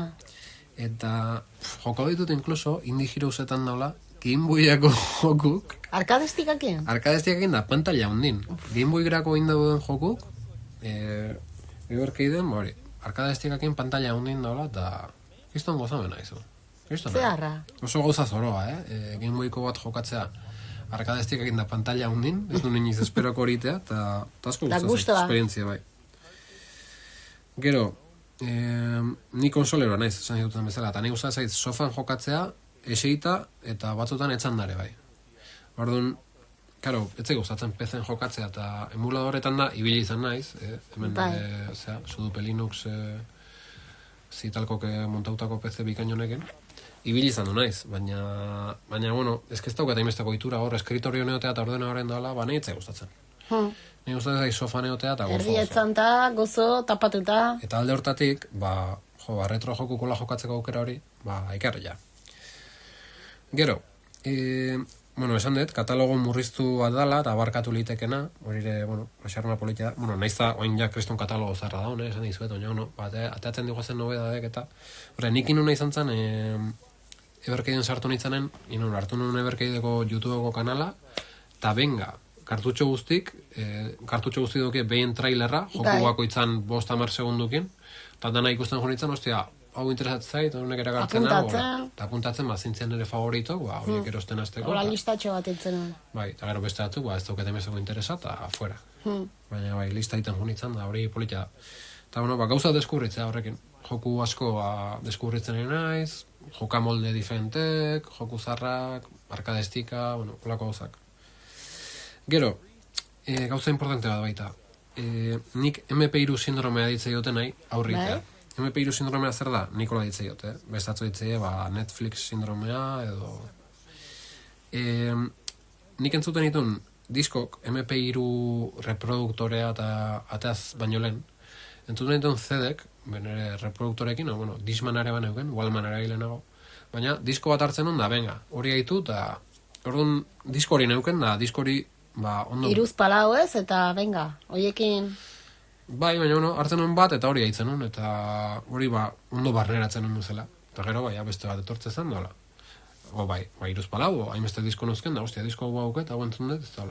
Eta joko ditut inkluso, Indie Heroesetan daula, Game Boyako jokuk. Arkade estikakin? Arkade estikakin da pantalla hundin. Game Boy-grako indauden jokuk, Evercaden, arkade estikakin pantalla hundin daula, eta izton gozamena izo. Zeharra. Oso gauza zoroa, Game Boyko bat jokatzea arkade estikakin da pantalla hundin, ez du niniz esperoko horitea, eta asko gustatzen esperientzia bai. Gero, ni konsoleroa naiz, esan dituten bezala, eta ni gustatzen zait sofan jokatzea, eseita, eta batzutan etxandare bai. Orduan, karo, etze gustatzen PC-en jokatzea, eta emuladoretan da, ibili izan naiz, hemen, Sudoku Linux, zitalkoke montautako PC bikainonekin, ibili izan du naiz, baina, ez daukat hainbesteko itura hor, eskritorio neotea eta ordenagaren dala, nahi etzai gustatzen. Nahi gustatzen zai sofa neotea eta gozo. Erdietzan ta, gozo, tapatuta. Eta alde hortatik, retro jokukola jokatzeko aukera hori, ikarri ja. Gero, esan dut, katalogo murriztu bat dala, eta barkatu litekena, hori ere, xarma politia, nahiz da, oain ja kriston katalogo zarra da, esan dizuet, ateatzen diguazen nobedadek, eta, nik inuna izan zen, Evercaden sartu nintzanen, hartu nuen Evercadeko YouTubeko kanala, eta benga, kartutxo guztik duke behin trailerra, joku bakoitzan 5-10 segundukin, eta dana ikusten jo nintzen, hau interesatzen zait, honek eragartzen eta apuntatzen, zintzian nire favoritok, horiek erosten azteko. Hola listatxo bat entzen. Bai, eta gero beste batzuk, ez dauket emezeko interesa, eta afuera. Baina lista egiten jo nintzen, da hori politia. Eta gauza deskurritzea horrekin. Joku asko deskurritzen naiz, jokamolde diferentek, joku zarrak, arkadestika, bueno, olako gauzak. Gero, gauza importante bat baita. Nik MP3 sindromea ditze jote nahi, aurritea. MP3 sindromea zer da? Nikola ditze jote. Bestatzu ditze, Netflix sindromea, edo... nik entzuten ditun diskok MP3 reproduktorea eta ateaz baino lehen. Entzuten ditun CD-ek, benere reproduktorekin, bueno, Discmanare baneuken, Walmanare gilenago. Baina, disko bat hartzen hon da, venga, hori gaitu, eta orduan disko hori neuken, da disko hori, ondo... Iruz palau ez, eta venga, hoiekin... Bai, baina, hartzen hon bat, eta hori gaitzen hon, eta hori, ondo barneratzen hon duzela. Eta gero, beste bat etortze zen, dola. Bai, iruz palau, hainbeste disko nozken, da, hostia, disko hau eta hau entzun dut, ez da,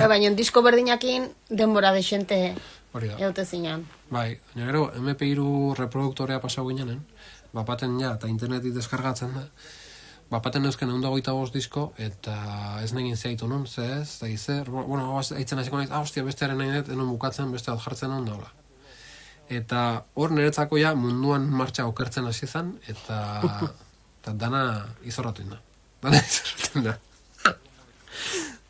Baina, disko berdinakin denbora desente eute zinean. Bai, gero, MP3 reproduktorea pasau ginenen, bapaten eta internetik deskargatzen da, bapaten eusken 125 disko, eta ez negin zeitu non, ez, da izer, bueno, haitzen hasiko nahiz, hostia, bestearen nahi dut, enon bukatzen, beste bat jartzen non daula. Eta hor niretzako munduan martxa okertzen hasi zen, eta dana izorratu inda.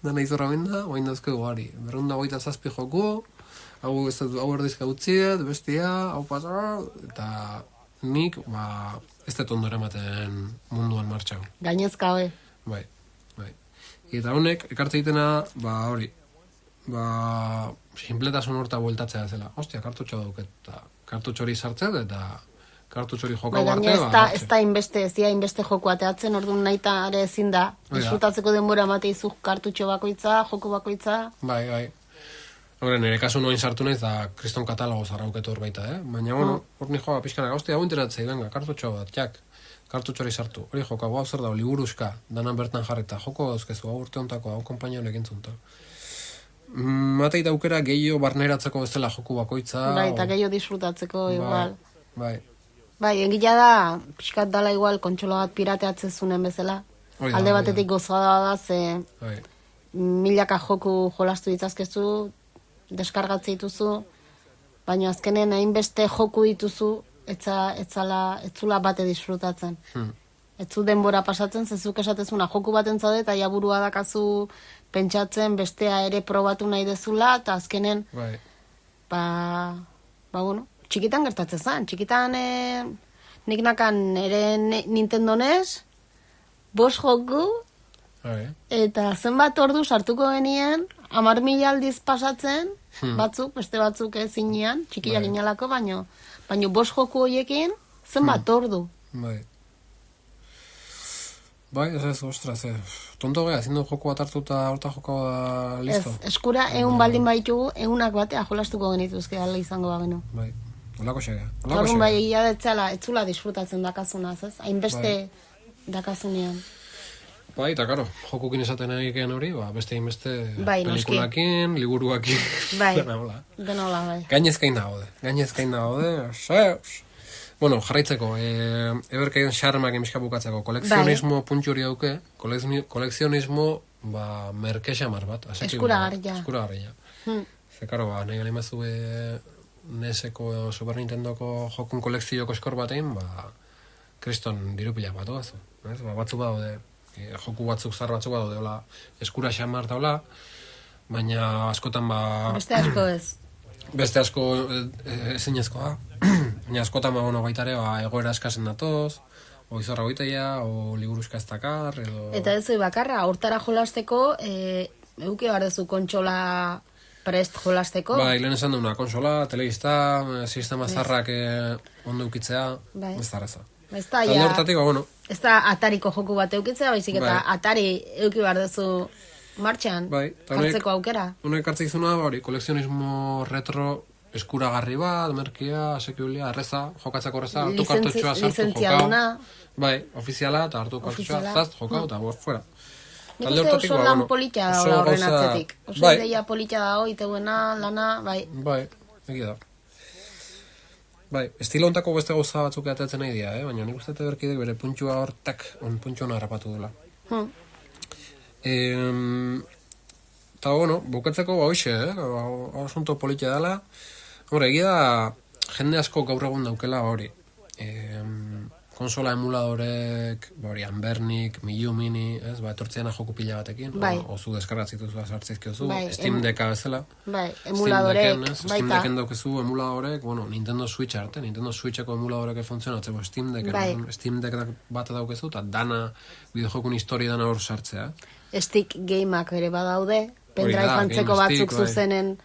Dana izorratu inda, oain dauzke gugari. 227 joku, hau erdizka utziet, bestia, hau pasar, eta nik, ez dut ondo eramaten munduan martxau. Gainezka hoi. Bai. Eta honek, ekartze ditena, hori, sinpletasun horta bueltatzea zela. Hostia, kartutxo dauket, eta kartutxo hori sartzet, eta kartutxo hori jokau arte. Ez da inbeste joku ateatzen, orduan nahi eta ere ezin da. Disfrutatzeko denbora emate izuk kartutxo bakoitza, joku bakoitza. Bai. Horren, nire kasu noin sartu naiz da kriston katalogo zarrauketu hor baita, Baina, hor ni joa pixkanak, hostia, hau interatzei, venga, kartutxo bat, kartutxo hori sartu. Hori joka, hau zer da, liburuzka, danan bertan jarrita, joko dauzkezu, hau urte hontako, hau konpainio legintzunta. Mateit aukera gehiago barneratzeko bezala joku bakoitza. Bai, eta gehiago disfrutatzeko, igual. Bai, egila da, pixkat dala igual, kontxola bat pirateatzen zunen bezala. Alde batetik gozada da, ze milaka joku jolastu ditzazkezu, deskargatze dituzu, baina azkenen hainbeste joku dituzu, etzula bate disfrutatzen. Etzu denbora pasatzen, zezuk esatezuna joku baten zaude, eta jaburua dakazu pentsatzen bestea ere probatu nahi dezula, eta azkenen, bueno, txikitan gertatzen zen. Txikitan nik nakan ere Nintendo NES, 5 joku, eta zenbat ordu sartuko genien, 10.000 aldiz pasatzen, batzuk, beste batzuk ezinean, txikiak inalako, baino 5 joku horiekin, zenbat ordu. Bai, ez, ostras, tonto geha, zindu joku bat hartu eta horta joko da listo. Ez, eskura baldin baitugu, 100 batea jolastuko genituzke ala izango bagenu. Bai, olako xegea. Horren bai, egia detzala, etzula disfrutatzen dakazunaz, ez? Hainbeste dakazunean. Bai, eta karo, jokukin esaten egikean hori, beste hainbeste pelikulakin, liburuakin, dena hola, bai. Gainezkain daude, zeus. Bueno, jarraitzeko, eberkaion xarmak emiska bukatzeko, kolekzionismo puntxuri dauke, kolekzionismo merkexamar bat. Eskuragarria. Ze, karo, nahi gani mazu NES-eko Super Nintendoko jokun kolekzioko eskor batein, kriston dirupila bat oazu. Batzuk badaude, joku batzuk zar batzuk badaude, eskura xamar daula, baina askotan Beste asko ez. Beste asko ezinezkoa. Baina askotan baitare egoera eskasen datoz, o izorra goiteia, o liburuzka ez dakar, edo... Eta ez zoi bakarra, hortara jolasteko, euke bardezu kontxola prest jolasteko? Bai, lehen esan duna, kontxola, telebista, sistema zarrak ondo eukitzea, ez da reza. Talde hortatik, bueno... Ez da atariko joku bat eukitzea, baizik eta atari euki bardezu martxan, jartzeko aukera. Honek hartzik zuna, kolekzionismo retro eskuragarri bat, merkia, asekiulia, erreza, jokatzeko erreza, hartu kartutxoa sartu, jokau. Bai, ofiziala, eta hartu kartutxoa, zazt, jokau, eta borfuera. Nik uste oso lan politia da horren atzetik. Oso ideia politia da hoi, teuena, lana, bai. Bai, egia da. Bai, estilo ontako beste gauza batzuk atatzen nahi dira, baina nik uste berkidek bere puntxua hortak, puntxua harrapatu dela. Eta, bueno, bukatzeko hoxe, asunto politia dela. Hore, egia da, jende asko gaur egun daukela hori. konsola emuladorek, hori, Anbernik, Miu Mini, ez, etortzeana joku pila batekin, ozu deskargatzituzu sartzizkiozu, Steam Decka bezala. Bai, emuladorek, baita. Steam Decken daukezu emuladorek, Nintendo Switch arte, Nintendo Switcheko emuladorek funtzionatzeko Steam Deck, Steam Deck bat daukezu, eta dana, bideojokun historia dana hor sartzea. Stick gameak ere badaude, pendrive antzeko batzuk zuzenen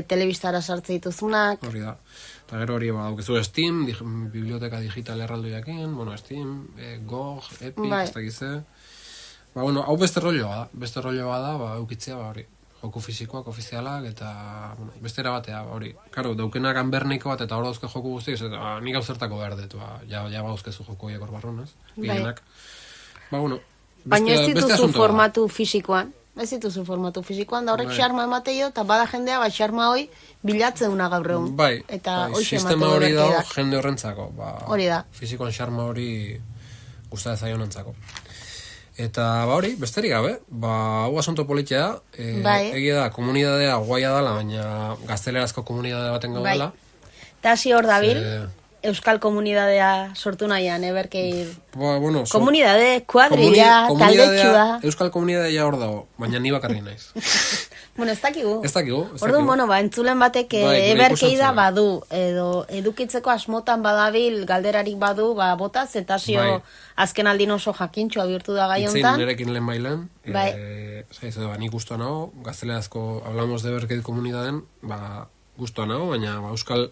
telebistara sartze dituzunak. Hori da. Eta gero hori daukezu Steam, biblioteka digital erraldoiakin, Steam, GOG, Epic, ez dakize. Hau beste rolloa da, eukitzea, hori, joku fizikoak, ofizialak, eta beste erabatea, hori. Karo, daukenak Anberniko bat, eta hor dauzke joku guztiak, nik hau zertako behar dut, ja bauzkezu joku horiek hor barronaz, gehienak. Baina ez dituzu formatu fisikoan, da horrek xarma emateio, eta bada jendea, xarma hoi bilatzen una gaur egun. Bai, sistema hori dago jende horrentzako. Hori da. Fizikoan xarma hori gustatzen zaionentzako. Eta hori, besterik gabe, hau asunto politia da, egia da, komunidadea guaia dela, baina gaztelerazko komunidadea baten gaudela. Eta hasi hor dabil, Euskal komunidadea sortu nahian, eberkeir. Komunidade, kuadrilla, taldetxua. Euskal komunidadea hor dago, baina ni bakarri naiz. Ez dakigu. Orduan, entzulen batek eberkeida badu, edo edukitzeko asmotan badabil, galderarik badu, bota, zetazio azken aldin oso jakintxoa bihurtu da gai hontan. Itzein nerekin lehen bailen, nik guztua nago, gazteleazko hablamos de eberkeid komunidaden, guztua nago, baina Euskal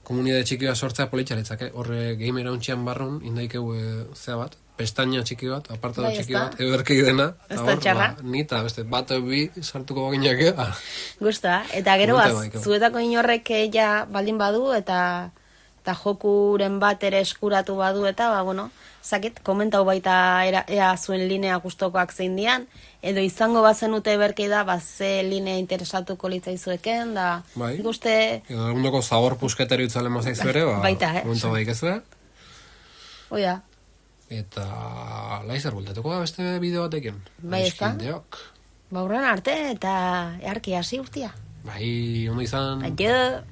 komunidade txiki bat sortzea politxaretzak, horre gamera ontxian barron, indaikeu zea bat, pestaña txiki bat, apartado txiki bat, eberkei dena, nita, bat bi sartuko baginake. Gusta, eta gero zuetako inorrek ja baldin badu, eta jokuren bat ere eskuratu badu, eta zakit, komentau baita ea zuen linea gustokoak zein dian, edo izango bazenute eberkei da, ze linea interesatuko litzaizueken, da ikuste... Edo egundoko zabor pusketeri utzale mazaizu ere, komenta baikezue. Oia. Eta laizer bultatuko da beste bideo batekin. Bai, ez da? Baurren arte, eta earki hasi urtia. Bai, ondo izan. Aio.